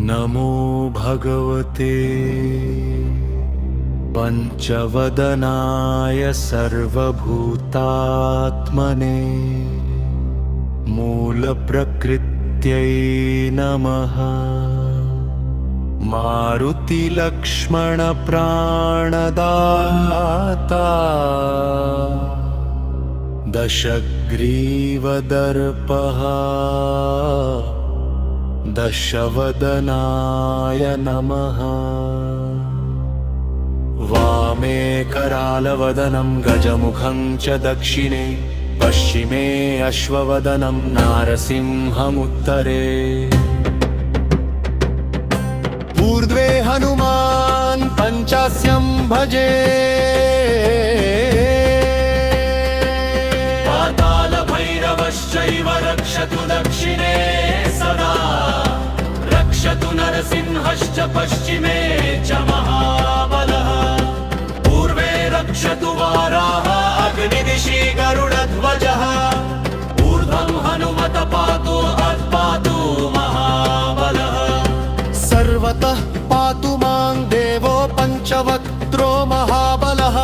नमो भगवते पंचवदनाय सर्वभूतात्मने मूलप्रकृत्यै नमः। मारुतिलक्ष्मणप्राणदाता दशग्रीवदर्पः दशवदनाय नमः। वामे करालवदनं गजमुखं च दक्षिणे पश्चिमे अश्ववदनं नारसिंहमुत्तरे। ऊर्ध्वे हनुमान् पञ्चास्यं भजे पातालभैरवश्चैव रक्षतु दक्षिणे सदा। रक्षतु नरसिंहश्च पश्चिमे च महाबलः। पूर्वे रक्षतु वाराः अग्निदिशि गरुडध्वजः। ऊर्ध्वं हनुमत पातु पातु महाबलः। सर्वतः पातु मां देवो पञ्चवक्त्रो महाबलः।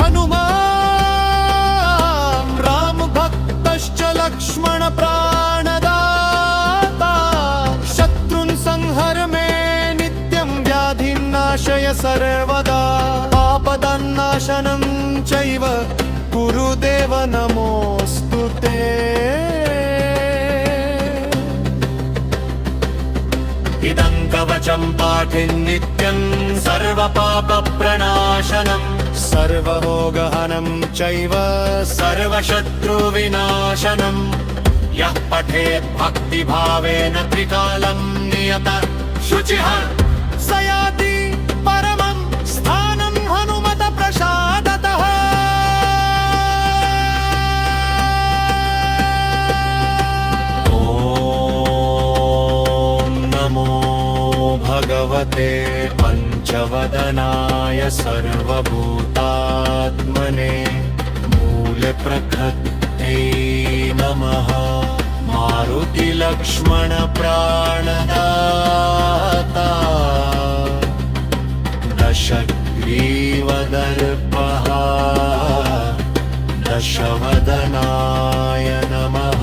हनुमान् रामभक्तश्च लक्ष्मणप्राणदाता। शत्रुन् संहर मे नित्यं व्याधिन्नाशय सर्वदा। आपदन्नाशनं चैव कुरु देव नमोऽस्तु ते। इदं कवचं पाठिन्नित्यं सर्वपापप्रणाशनं सर्वरोगहनं चैव सर्वशत्रुविनाशनं। यः पठेत् भक्तिभावेन त्रिकालं नियतः शुचिः स याति परमं स्थानं हनुमत प्रसादतः। भगवते पंचवदनाय सर्वभूतात्मने मूलप्रकृत्यै नमः। मारुतिलक्ष्मणप्राणदाता दशग्रीवदर्पः दशवदनाय नमः।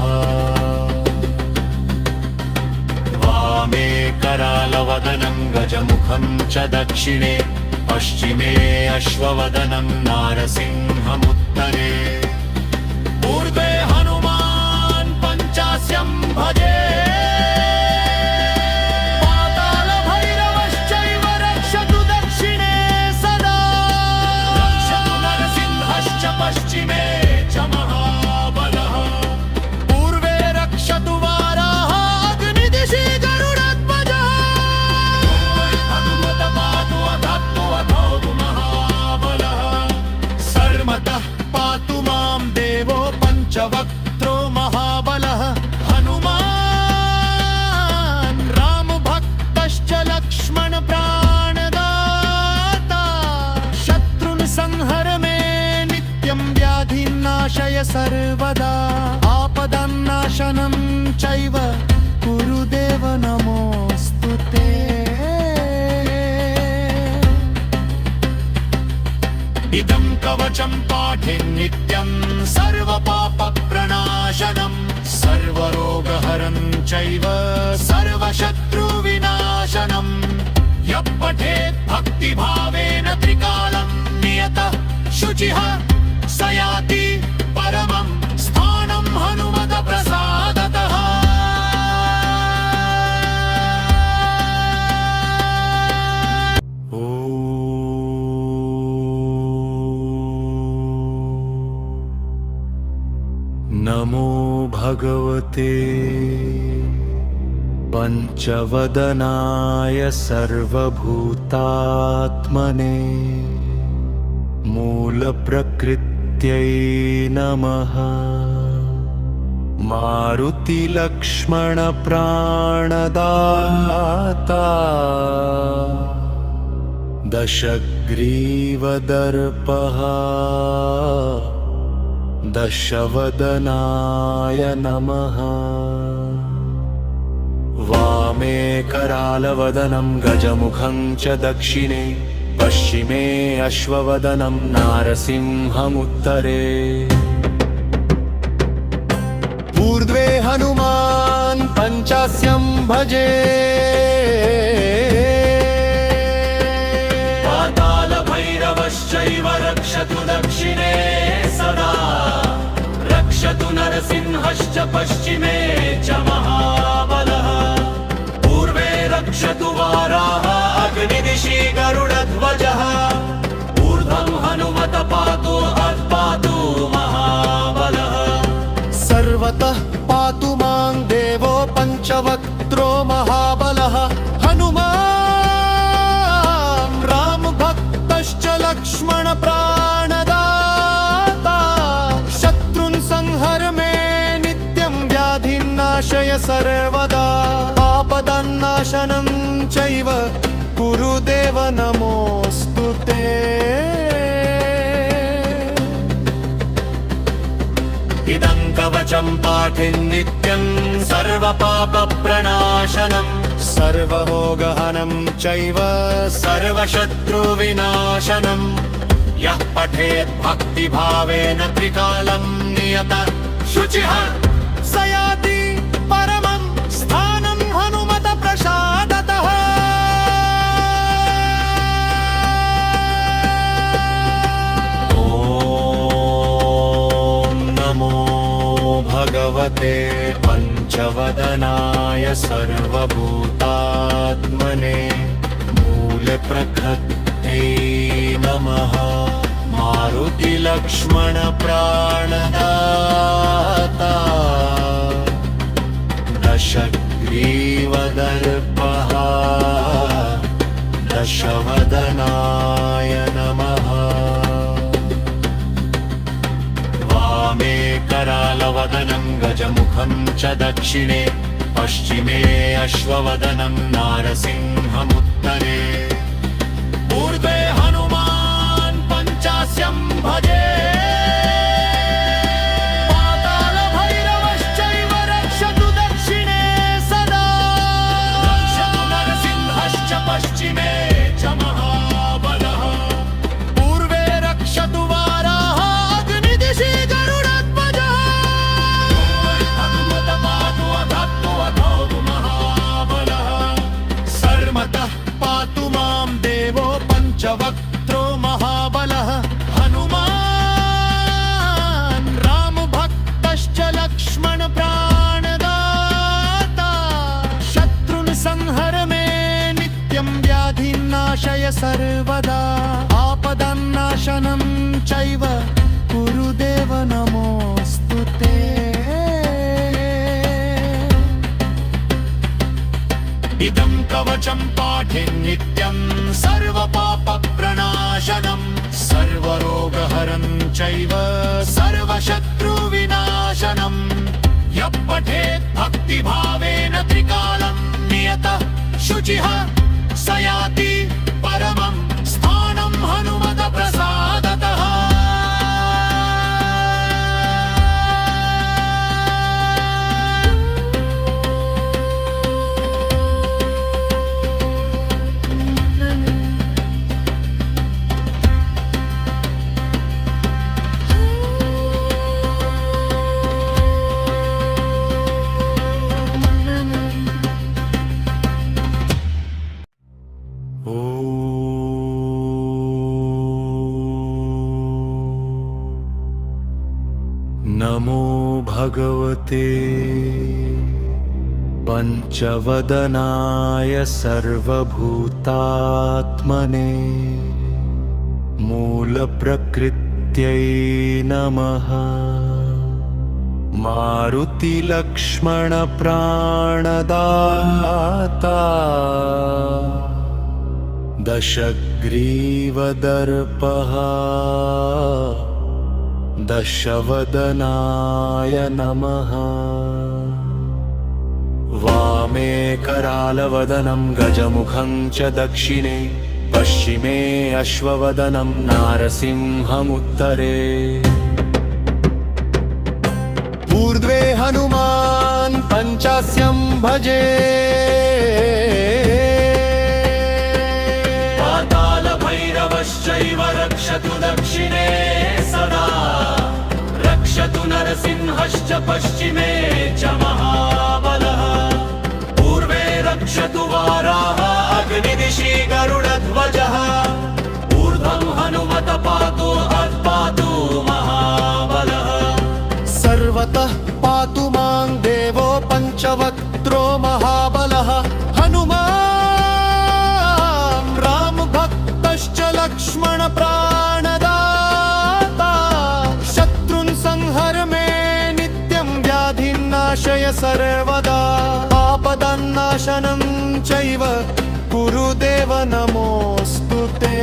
वामे करालवदनं गजमुखं च दक्षिणे पश्चिमे अश्ववदनं नारसिंहमुत्तरे। ऊर्ध्वे हनुमान् पञ्चास्यं भजे पातालभैरवश्चैव रक्षतु दक्षिणे सदा। रक्षतु नरसिंहश्च पश्चिमे च महाबलः। पूर्वे रक्षतु वाराः अग्निदिशि गरुडध्वजः। हनुमत पातु महाबलः। सर्वतः पातु मां देवो पञ्चवक्त्रो महाबलः। हनुमान् रामभक्तश्च लक्ष्मणप्राणदाता। शत्रुन् संहर मे नित्यं व्याधिन्नाशय सर्वदा। आपदन्नाशनं चैव कुरु देव नमोऽस्तु ते। इदं कवचं पाठिन्नित्यं सर्वपापप्रणाशनं सर्वरोगहरं चैव सर्वशत्रुविनाशनं। यः पठेत् भक्तिभावेन त्रिकालं नियतः शुचिः स याति परमं स्थानं हनुमत प्रसादतः। नमो भगवते पंचवदनाय सर्वभूतात्मने मूलप्रकृत्यै नमः। मारुतिलक्ष्मणप्राणदाता दशग्रीवदर्पः दशवदनाय नमः। वामे करालवदनं गजमुखं च दक्षिणे पश्चिमे अश्ववदनं नारसिंहमुत्तरे। ऊर्ध्वे हनुमान् पञ्चास्यं भजे। पातालभैरवश्चैव रक्षतु दक्षिणे सदा। रक्षतु नरसिंहश्च पश्चिमे च महाबलः। पूर्वे रक्षतु वाराः अग्निदिशि गरुडध्वजः। ऊर्ध्वं हनुमत पातु पातु महाबलः। सर्वतः पातु मां देवो पञ्चवक्त्रो महाबलः। हनुमान् रामभक्तश्च लक्ष्मणप्राणदाता। शत्रुन् संहर मे नित्यं व्याधिन्नाशय सर्वदा। आपदन्नाशनं चैव कुरु देव नमोऽस्तु ते। इदं कवचं पाठिन् नित्यं सर्वपापप्रणाशनं। सर्वभोगहनं चैव सर्वशत्रुविनाशनं। यः पठेत् भक्तिभावेन त्रिकालं नियतः शुचिः स याति परमं स्थानं हनुमत प्रसादतः। भगवते पञ्चवदनाय सर्वभूतात्मने मूलप्रकृते नमः। मारुतिलक्ष्मणप्राणदाता। दशग्रीवदर्पः दशवदनाय नमः। वामे करालवदनं गजमुखं च दक्षिणे पश्चिमे अश्ववदनं नारसिंहमुत्तरे। ऊर्ध्वे हनुमान् पञ्चास्यं भजे। पातालभैरवश्चैव रक्षतु दक्षिणे सदा। रक्षतु नरसिंहश्च पश्चिमे च महाबलः। पूर्वे रक्षतु वाराः अग्निदिशि गरुडध्वजः। हनुमत पातु महाबलः। सर्वतः पातु मां देवो पञ्चवक्त्रो महाबलः। हनुमान् रामभक्तश्च लक्ष्मणप्राणदाता। शत्रुन् संहर मे नित्यं व्याधिन्नाशय सर्वदा। आपदन्नाशनं चैव कुरु देव नमोऽस्तु ते। इदं कवचं पाठिन् नित्यं सर्वपापप्रणाशनं। सर्वरोगहरं चैव सर्वशत्रुविनाशनं। यः पठेत् भक्तिभावेन त्रिकालं नियतः शुचिः स याति परमं स्थानं हनुमत प्रसादतः। नमो भगवते पञ्चवदनाय सर्वभूतात्मने मूलप्रकृत्यै नमः। मारुतिलक्ष्मणप्राणदाता। दशग्रीवदर्पः दशवदनाय नमः। वामे करालवदनं गजमुखं च दक्षिणे पश्चिमे अश्ववदनं नारसिंहमुत्तरे। हनुमान् पञ्चास्यं भजे पातालभैरवश्चैव रक्षतु दक्षिणे सदा रक्षतु नरसिंहश्च पश्चिमे च महाबलः पूर्वे रक्षतु वाराः अग्निदिशि गरुडध्वजः ऊर्ध्वं हनुमत पातु पातु महाबलः सर्वतः पातु मां देवो पञ्चवक्त्रो महाबलः हनुमान् रामभक्तश्च लक्ष्मणप्राणदाता शत्रुन् संहर मे नित्यं व्याधिन्नाशय सर्वदा आपदन्नाशनं चैव गुरुदेव नमोऽस्तु ते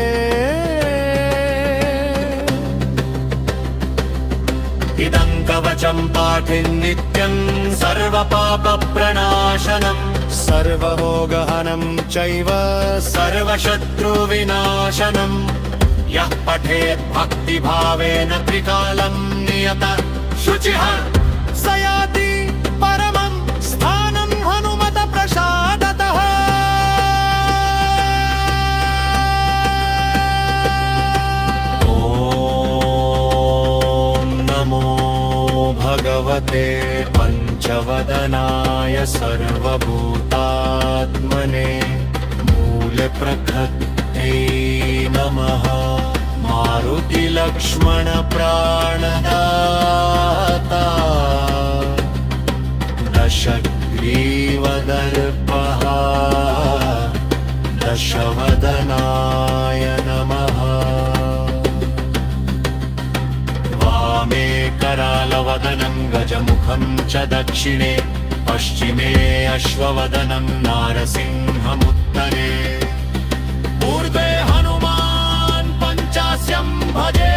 इदं कवचं पाठिन्नित्यं सर्वपापप्रणाशनं सर्वरोगहनं चैव सर्वशत्रुविनाशनं यः पठेत् भक्तिभावेन त्रिकालं नियत शुचिः स याति परमं स्थानं हनुमत प्रसादतः भगवते पञ्चवदनाय सर्वभूतात्मने मूलप्रकृत्यै नमः मारुतिलक्ष्मणप्राणदाता दशग्रीवदर्पः दशवदनाय नमः वामे करालवदनं गजमुखं च दक्षिणे पश्चिमे अश्ववदनं नारसिंहमुत्तरे ऊर्ध्वे हनुमान् पञ्चास्यं भजे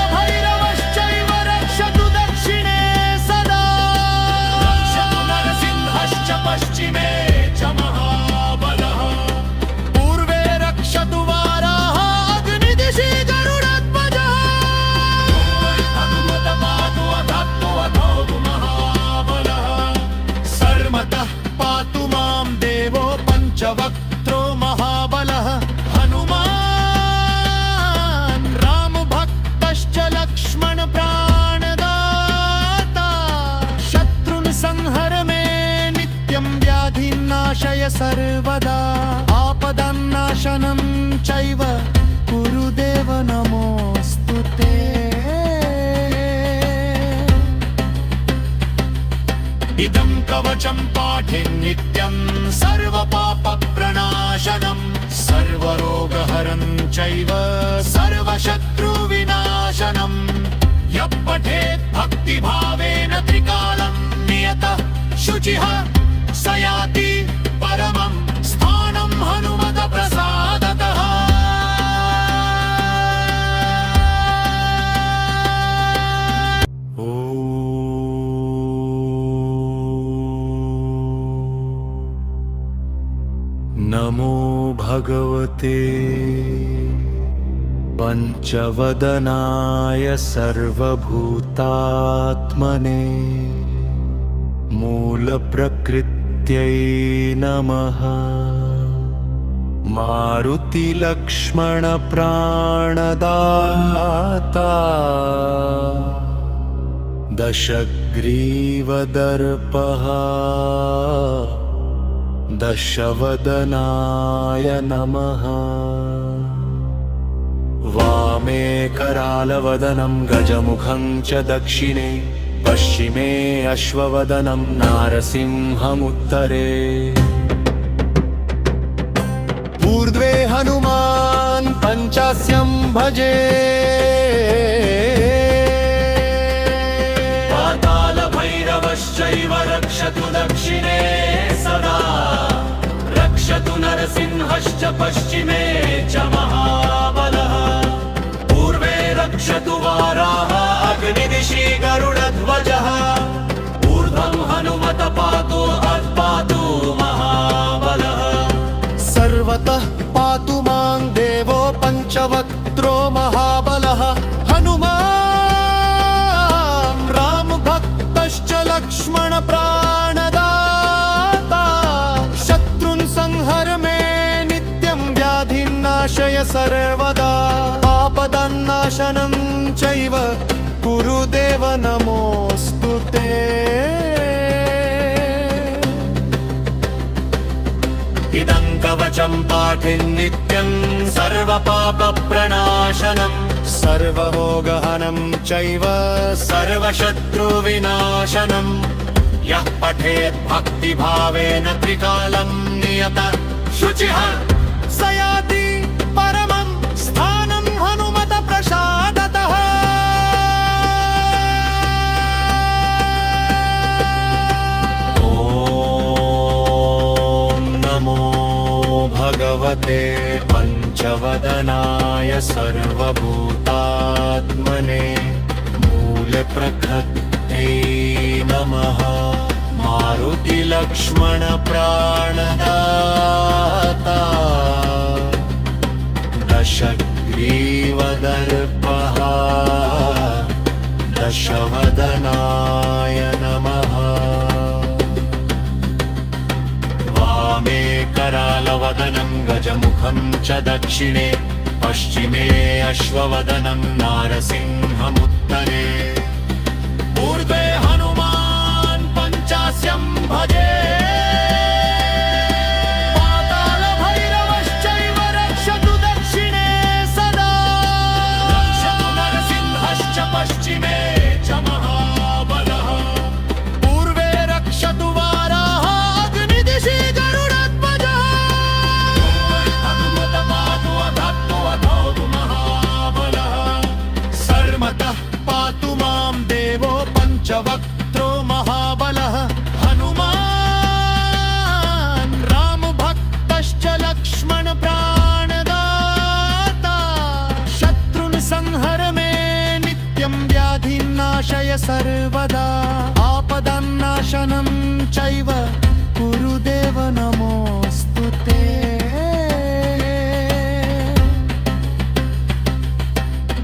पातालभैरवश्चैव रक्षतु दक्षिणे सदा रक्षतु नरसिंहश्च पश्चिमे च महाबलः पूर्वे रक्षतु वाराः अग्निदिशि वक्त्रो महाबलः हनुमान् रामभक्तश्च लक्ष्मणप्राणदाता शत्रुन् संहर मे नित्यं व्याधिन्नाशय सर्वदा आपदन्नाशनं चैव गुरुदेव नमोऽस्तु ते इदं कवचं पाठिन्नित्यं सर्वपापप्रणाशनं सर्वरोगहरं चैव सर्वशत्रुविनाशनं यः पठेत् भक्तिभावेन त्रिकालं नियतः शुचिः स याति परमं स्थानं हनुमत प्रसादतः नमो भगवते पञ्चवदनाय सर्वभूतात्मने मूलप्रकृत्यै नमः मारुतिलक्ष्मणप्राणदाता दशग्रीवदर्पः दशवदनाय नमः वामे करालवदनं गजमुखं च दक्षिणे पश्चिमे अश्ववदनं नारसिंहमुत्तरे ऊर्ध्वे हनुमान् पञ्चास्यं भजे पातालभैरवश्चैव रक्षतु दक्षिणे सदा रक्षतु नरसिंहश्च पश्चिमे च महाबलः पूर्वे रक्षतु वाराः अग्निदिशि गरुडध्वजः ऊर्ध्वं हनुमत पातु पातु महाबलः सर्वतः पातु मां देवो पञ्चवक्त्रो महाबलः हनुमान् सर्वदा आपदन्नाशनं चैव गुरुदेव नमोऽस्तु ते। इदं कवचं पाठिन्नित्यं सर्वपापप्रणाशनं सर्वभोगहनं चैव सर्वशत्रुविनाशनं यः पठेत् भक्तिभावेन त्रिकालं नियतः शुचिः स याति परमं स्थानं हनुमत प्रसादतः। ॐ नमो भगवते पञ्चवदनाय सर्वभूतात्मने मूलप्रकृत्यै नमः। मारुतिलक्ष्मण प्राणदाता दशग्रीवदर्पः दशवदनाय नमः। वामे करालवदनं गजमुखं च दक्षिणे पश्चिमे अश्ववदनं नारसिंहमुत्तरे ऊर्ध्वे हनुमान् पञ्चास्यं भजे। पातालभैरवश्चैव रक्षतु दक्षिणे सदा रक्षतु नरसिंहश्च पश्चिमे च महाबलः पूर्वे रक्षतु वाराः अग्निदिशि गरुडध्वजः। हनुमत पातु अधत्तु अधोतु महाबलः सर्वतः पातु मां देवो पञ्चवक्त्रो महाबलः हनुमान् रामभक्तश्च लक्ष्मण प्राणदाता शत्रुन् संहर मे नित्यं व्याधिनाशय सर्वदा आपदन्नाशनं चैव गुरुदेव नमोऽस्तु ते।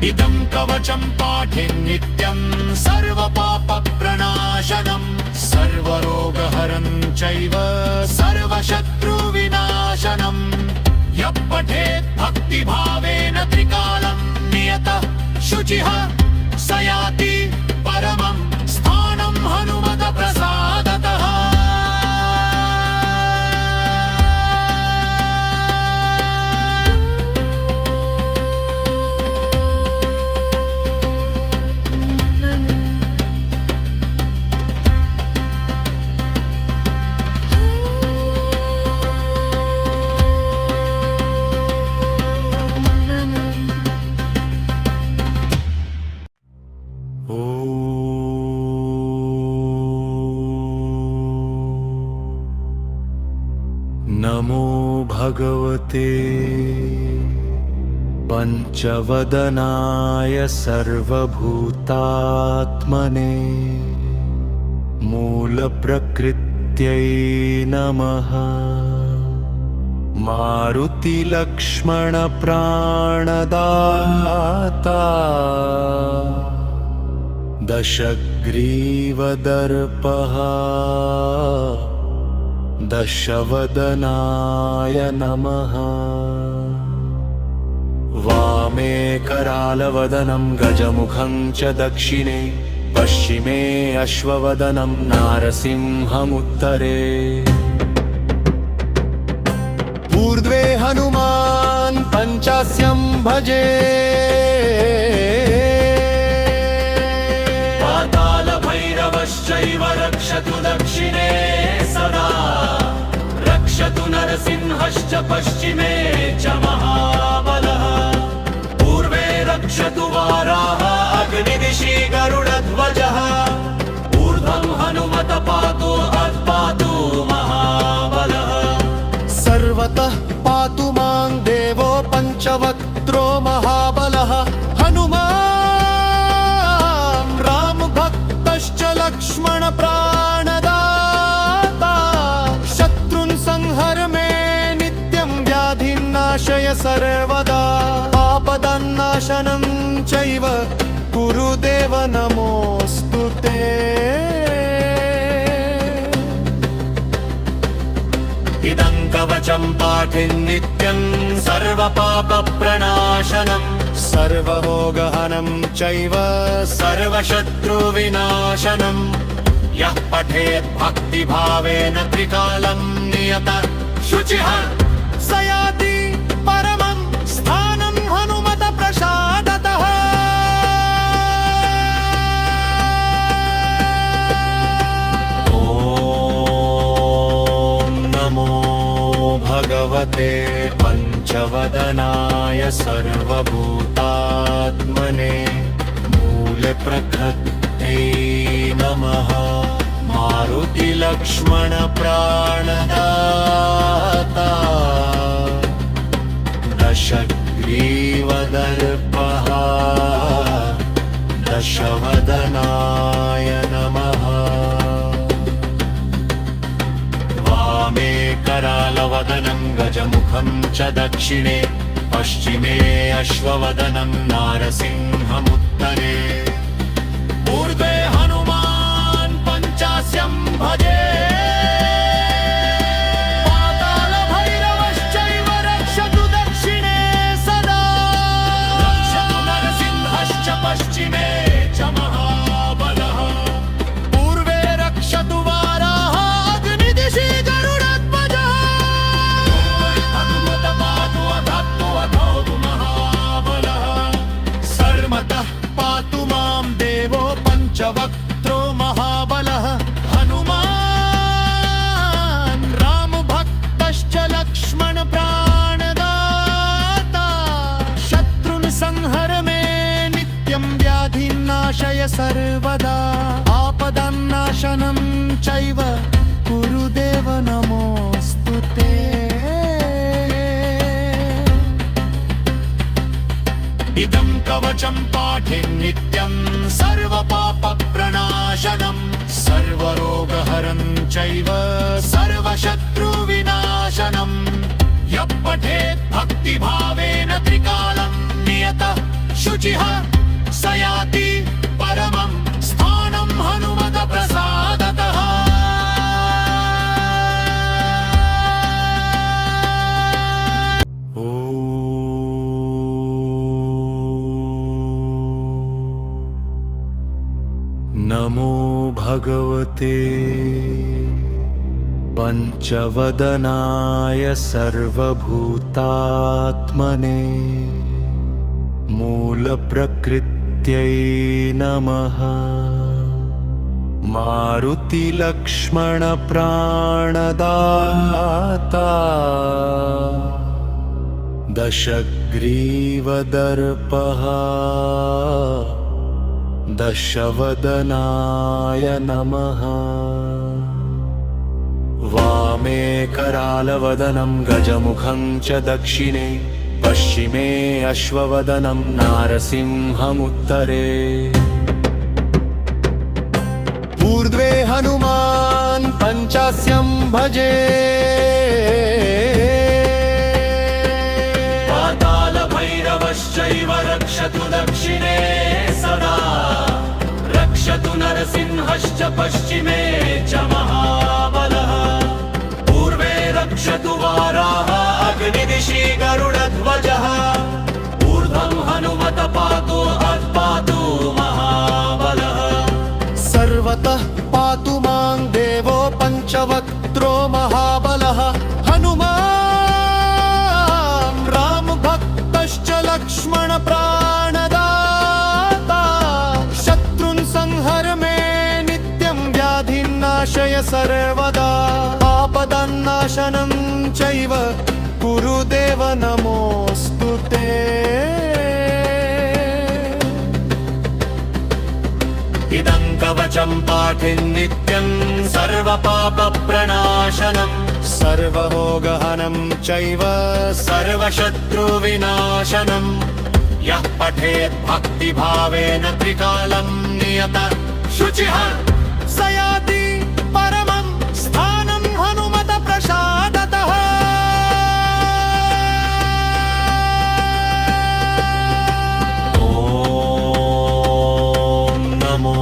इदं कवचं पाठिन्नित्यं सर्वपापप्रणाशनं सर्वरोगहरं चैव सर्वशत्रुविनाशनं यः पठेत् भक्तिभावेन त्रिकालं नियतः शुचिः स याति परमं स्थानं हनुमत प्रसादतः। नमो भगवते पञ्चवदनाय सर्वभूतात्मने मूलप्रकृत्यै नमः। मारुतिलक्ष्मण प्राणदाता दशग्रीवदर्पः दशवदनाय नमः। वामे करालवदनं गजमुखं च दक्षिणे पश्चिमे अश्ववदनं नारसिंहमुत्तरे ऊर्ध्वे हनुमान् पञ्चास्यं भजे। पातालभैरवश्चैव रक्षतु दक्षिणे सदा रक्षतु नरसिंहश्च पश्चिमे च महाबलः पूर्वे रक्षतु वाराः अग्निदिशि गरुडध्वजः ऊर्ध्वं हनुमत पातु अत्पातु महाबलः सर्वतः पातु मां देवो पञ्चवक्त्रो महाबलः हनुमान् रामभक्तश्च लक्ष्मण प्राणदाता शत्रुन् संहर मे नित्यं व्याधिनाशय सर्वदा आपदन्नाशनं चैव गुरुदेव नमोऽस्तु ते। इदं कवचं कवचं पाठिन् नित्यं सर्वपापप्रणाशनम् सर्वरोगहनं चैव सर्वशत्रुविनाशनम् यः पठेत् भक्तिभावेन त्रिकालं नियतः शुचिः स याति परमं स्थानं हनुमत प्रसादतः ॐ नमो भगवते पञ्चवदनाय सर्वभूतात्मने मूलप्रकृते नमः मारुतिलक्ष्मणप्राणदाता दशग्रीवदर्पः दशवदनाय नमः वामे करालवदनं गजमुखं च दक्षिणे पश्चिमे अश्ववदनं नारसिंहमुत्तरे ऊर्ध्वे हनुमान् पञ्चास्यं भजे पातालभैरवश्चैव रक्षतु दक्षिणे सदा रक्षतु नरसिंहश्च पश्चिमे च महाबलः पूर्वे रक्षतु वाराः अग्निदिशि गरुडध्वजः हनुमत पातु अधत्तु अथोतु महाबलः सर्वतः पातु मां देवो पञ्चवक्त्रो महाबलः हनुमान् रामभक्तश्च लक्ष्मण प्राणदाता शत्रुन् संहर मे नित्यं व्याधिनाशय सर्वदा आपदन्नाशनं चैव कुरु देव नमोऽस्तु ते इदं कवचं पाठिन् नित्यं सर्वपापप्रणाशनं सर्वरोगहरं चैव सर्वशत्रुविनाशनम् यः पठेत् भक्तिभावेन त्रिकालं नियतः शुचिः स याति परमं स्थानं हनुमत प्रसादतः नमो भगवते पञ्चवदनाय सर्वभूतात्मने मूलप्रकृत्यै नमः मारुतिलक्ष्मणप्राणदाता दशग्रीवदर्पः दशवदनाय नमः वामे करालवदनं गजमुखं च दक्षिणे पश्चिमे अश्ववदनं नारसिंहमुत्तरे ऊर्ध्वे हनुमान् पञ्चास्यं भजे पातालभैरवश्चैव रक्षतु दक्षिणे सदा रक्षतु नरसिंहश्च पश्चिमे च महाबलः पूर्वे रक्षतु वाराः अग्निदिशि गरुडध्वजः ऊर्ध्वं हनुमत पातु अत्पातु महाबलः सर्वतः पातु मां देवो पञ्चवक्त्रो महाबलः हनुमान् रामभक्तश्च लक्ष्मण प्राणदाता शत्रुन् संहर मे नित्यं व्याधिनाशय सर्वदा आपदन्नाशनं चैव कुरु देव नमोऽस्तु ते इदं कवचं पाठिन् नित्यं सर्वपापप्रणाशनम् सर्वरोगहनं चैव सर्वशत्रुविनाशनम् यः पठेत् भक्तिभावेन त्रिकालं नियतः शुचिः स याति परमं स्थानं हनुमत प्रसादतः ॐ नमो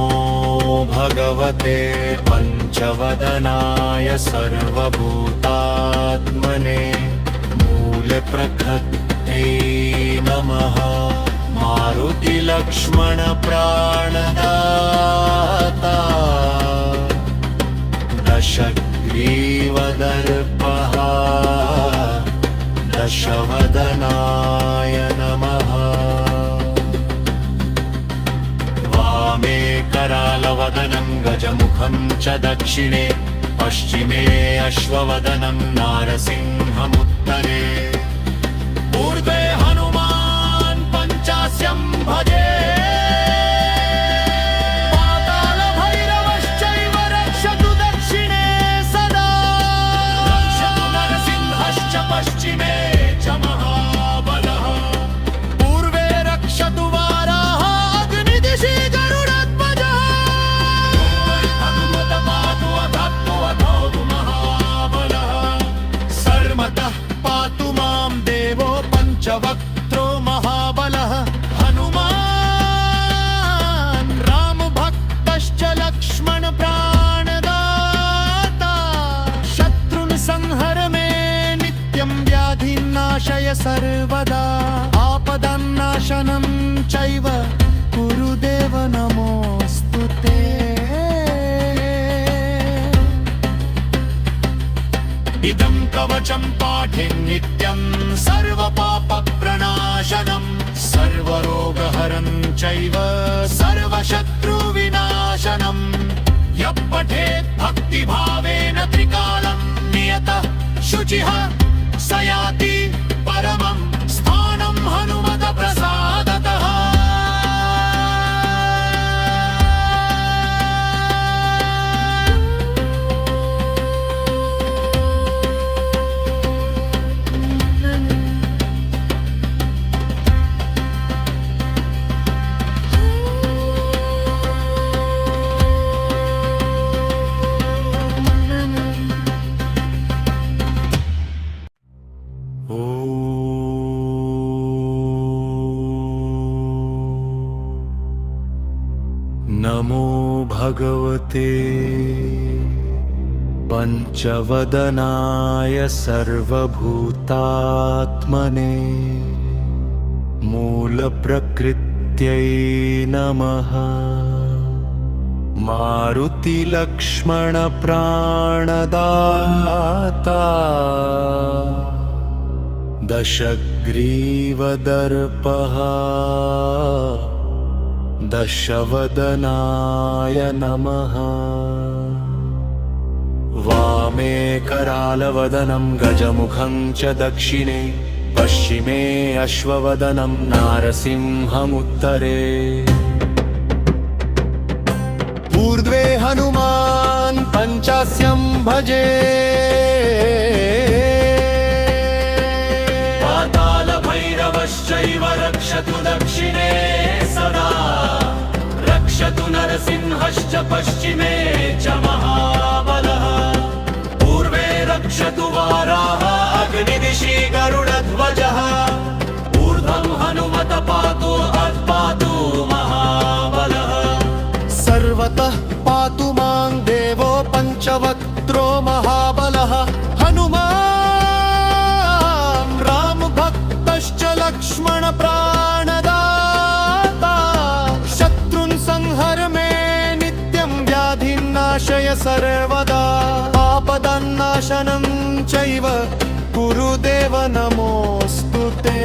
भगवते पञ्चवदनाय सर्वभूतात्मने मूलप्रकृत्यै नमः मारुतिलक्ष्मणप्राणदाता दशग्रीवदर्पः दशवदनाय नमः वामे करालवदनं गजमुखं च दक्षिणे पश्चिमे अश्ववदनं नारसिंहमुत्तरे ऊर्ध्वे हनुमान् पञ्चास्यं भजे पातालभैरवश्चैव रक्षतु दक्षिणे सदा रक्षतु नरसिंहश्च पश्चिमे च महाबलः पूर्वे रक्षतु वाराः अग्निदिशि गरुडध्वजः हनुमत पातु अधत्तु महाबलः सर्वतः पातु मां देवो पञ्चवक्त्रो महाबलः हनुमान् रामभक्तश्च लक्ष्मण प्राणदाता शत्रुन् संहर मे नित्यं व्याधिनाशय सर्वदा आपदन्नाशनं चैव कुरु देव नमोऽस्तु ते इदं कवचं पाठे नित्यं सर्वपापप्रणाशनं सर्वरोगहरं चैव सर्वशत्रुविनाशनं यः पठेत् भक्तिभावेन त्रिकालं नियतः शुचिः स याति परमं स्थानं हनुमत प्रसादतः नमो भगवते पञ्चवदनाय सर्वभूतात्मने मूलप्रकृत्यै नमः मारुतिलक्ष्मणप्राणदाता दशग्रीवदर्पः दशवदनाय नमः वामे करालवदनं गजमुखं च दक्षिणे पश्चिमे अश्ववदनं नारसिंहमुत्तरे ऊर्ध्वे हनुमान् पञ्चास्यं भजे पातालभैरवश्चैव रक्षतु दक्षिणे सदा रक्षतु नरसिंहश्च पश्चिमे च महाबलः पूर्वे रक्षतु वाराः अग्निदिशि गरुडध्वजः ऊर्ध्वं हनुमत पातु अत्पातु महाबलः सर्वतः पातु मां देवो पञ्चवक्त्रो महाबलः हनुमान् रामभक्तश्च लक्ष्मण प्राणदाता शत्रुन् संहर मे नित्यं व्याधिनाशय सर्वदा आपदन्नाशनं चैव कुरु देव नमोऽस्तु ते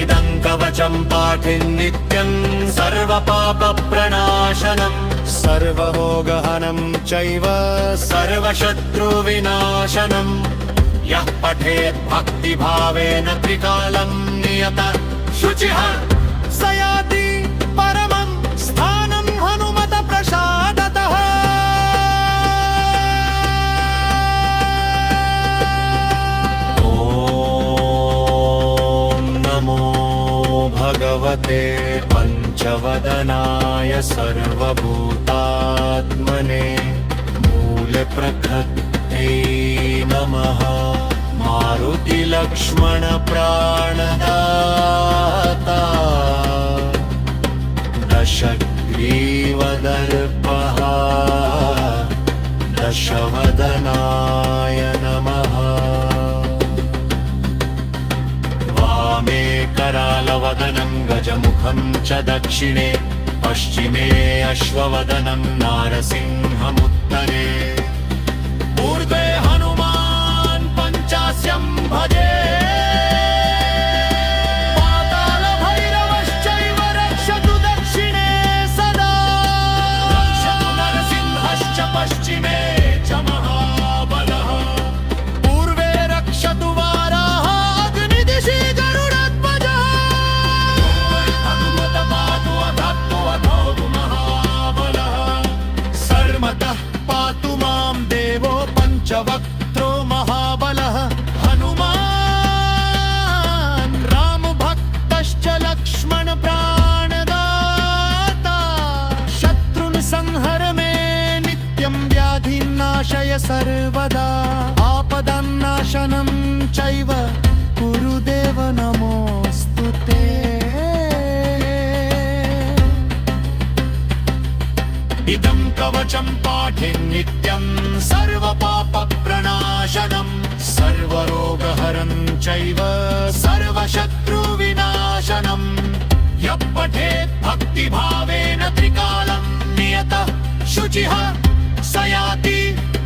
इदं कवचं पाठे नित्यं सर्वपापप्रणाशनं सर्वरोगहनं चैव सर्वशत्रुविनाशनं यः पठेत् भक्तिभावेन त्रिकालं नियतः शुचिः स याति परमं स्थानं हनुमत प्रसादतः भगवते पञ्चवदनाय सर्वभूतात्मने मूलप्रकृत्यै नमः मारुतिलक्ष्मणप्राणदाता दशग्रीवदर्पः करालवदनं गजमुखं च दक्षिणे पश्चिमे अश्ववदनं नारसिंहमुत्तरे ऊर्ध्वे हनुमान् पञ्चास्यं भजे पातालभैरवश्चैव रक्षतु दक्षिणे सदा रक्षतु नरसिंहश्च पश्चिमे च महाबलः पूर्वे रक्षतु वाराः अग्निदिशि गरुडध्वजः हनुमत पातु अधत्तु अधोतु महाबलः सर्वतः पातु मां देवो पञ्चवक्त्रो महाबलः हनुमान् रामभक्तश्च लक्ष्मण प्राणदाता शत्रुन् संहर मे नित्यं व्याधिनाशय सर्वदा आपदन्नाशनं चैव कुरु देव नमोऽस्तु ते इदं कवचं पाठे नित्यं सर्वपापप्रणाशनं सर्वरोगहरं चैव सर्वशत्रुविनाशनं यः पठेत् भक्तिभावेन त्रिकालं नियतः शुचिः स याति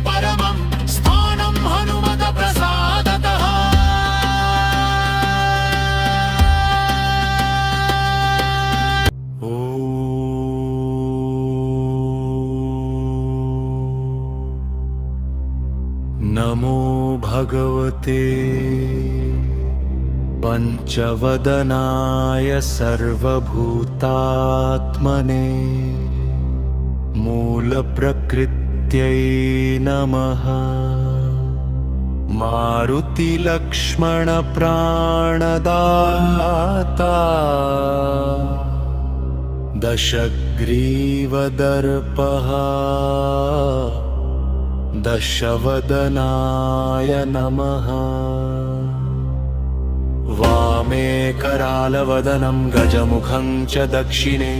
परमं स्थानं हनुमतप्रसादतः नमो भगवते पञ्चवदनाय सर्वभूतात्मने मूलप्रकृत्यै नमः मारुतिलक्ष्मणप्राणदाता दशग्रीवदर्पः दशवदनाय नमः वामे करालवदनं गजमुखं च दक्षिणे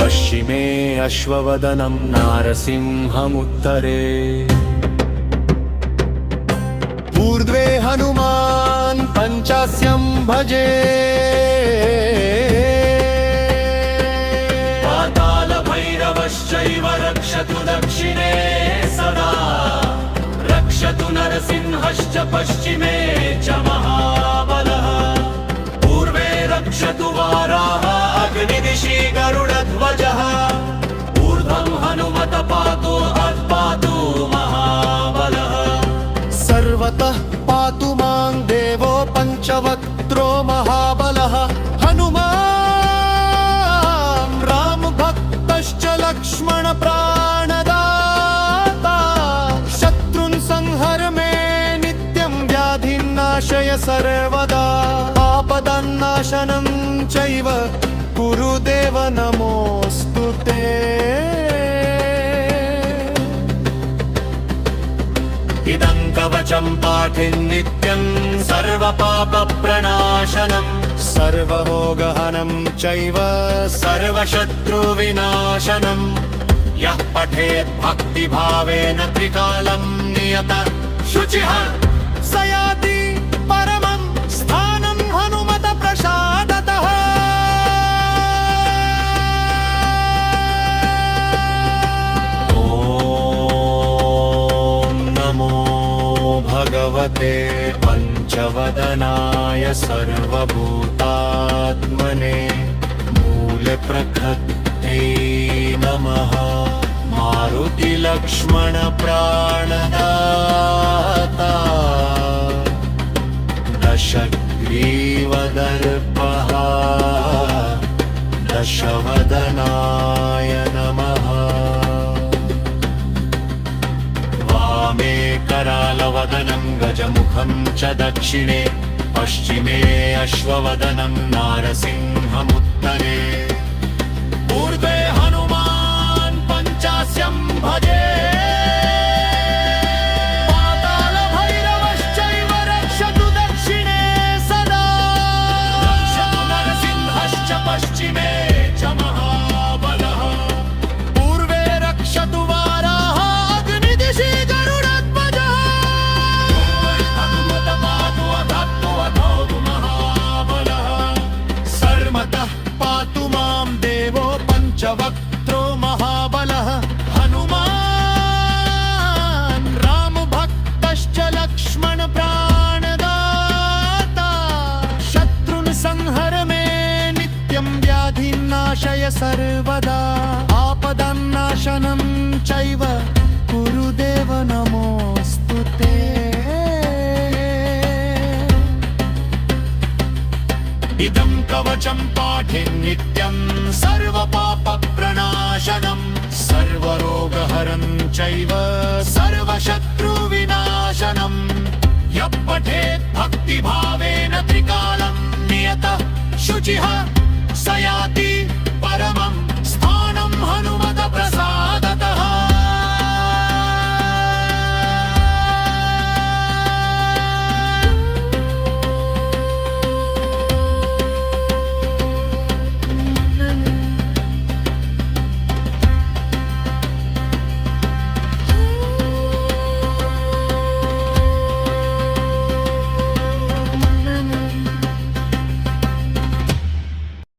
पश्चिमे अश्ववदनं नारसिंहमुत्तरे ऊर्ध्वे हनुमान् पञ्चास्यं भजे पातालभैरवश्चैव रक्षतु दक्षिणे सदा रक्षतु नरसिंहश्च पश्चिमे च महाबलः पूर्वे रक्षतु वाराः अग्निदिशि गरुडध्वजः ऊर्ध्वं हनुमत पातु अत्पातु महाबलः सर्वतः पातु मां देवो पञ्चवक्त्रो महाबलः हनुमान् रामभक्तश्च लक्ष्मण प्राणदाता शत्रुन् संहर मे नित्यं व्याधिनाशय सर्वदा आपदन्नाशनं चैव कुरु देव नमोऽस्तु ते इदं कवचं पाठे नित्यं सर्वपापप्रणाशनं सर्वरोगहनं चैव सर्वशत्रुविनाशनं यः पठेत् भक्तिभावेन त्रिकालं नियतः शुचिः स याति परमं स्थानं हनुमतप्रसादतः भगवते पञ्चवदनाय सर्वभूतात्मने मूलप्रकृत्यै नमः मारुतिलक्ष्मणप्राणदाता दशग्रीवदर्पः दशवदनाय नमः वामे करालवदनं गजमुखं च दक्षिणे पश्चिमे अश्ववदनं नारसिंहमुत्तरे ऊर्ध्वे हनुमान् पञ्चास्यं भजे पातालभैरवश्चैव रक्षतु दक्षिणे सदा रक्षतु नरसिंहश्च पश्चिमे च महाबलः पूर्वे रक्षतु वाराः अग्निदिशि गरुडध्वजः हनुमत पातु अधत्तु अधोतु महाबलः नाशय सर्वदा आपदन्नाशनं चैव गुरुदेव नमोऽस्तुते इदं कवचं पाठे नित्यं सर्वपापप्रणाशनं सर्वरोगहरं चैव सर्वशत्रुविनाशनं यः पठेत् भक्तिभावेन त्रिकालं नियतः शुचिः स याति